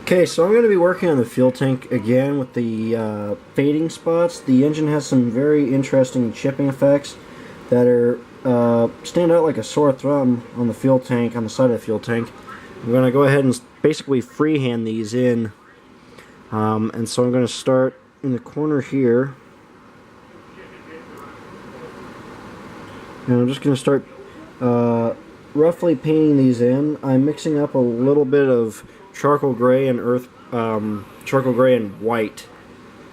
Okay, so I'm going to be working on the fuel tank again with the fading spots. The engine has some very interesting chipping effects that are stand out like a sore thumb on the fuel tank, on the side of the fuel tank. I'm going to go ahead and basically freehand these in. And so I'm going to start in the corner here. And I'm just going to start roughly painting these in. I'm mixing up a little bit of charcoal gray and charcoal gray and white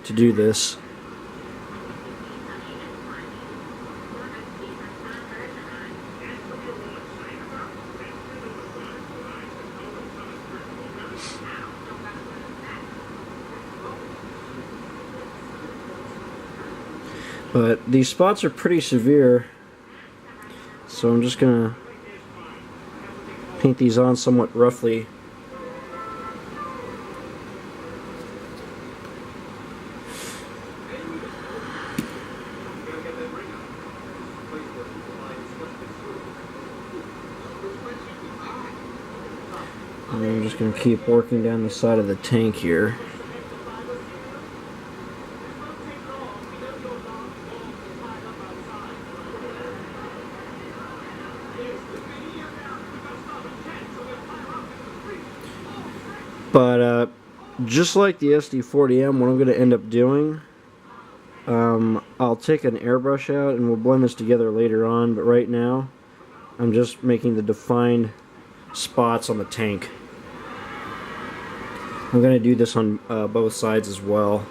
to do this. But these spots are pretty severe, so I'm just gonna paint these on somewhat roughly. And I'm just going to keep working down the side of the tank here. But just like the SD40M, what I'm going to end up doing, I'll take an airbrush out and we'll blend this together later on, but right now I'm just making the defined spots on the tank. I'm going to do this on both sides as well.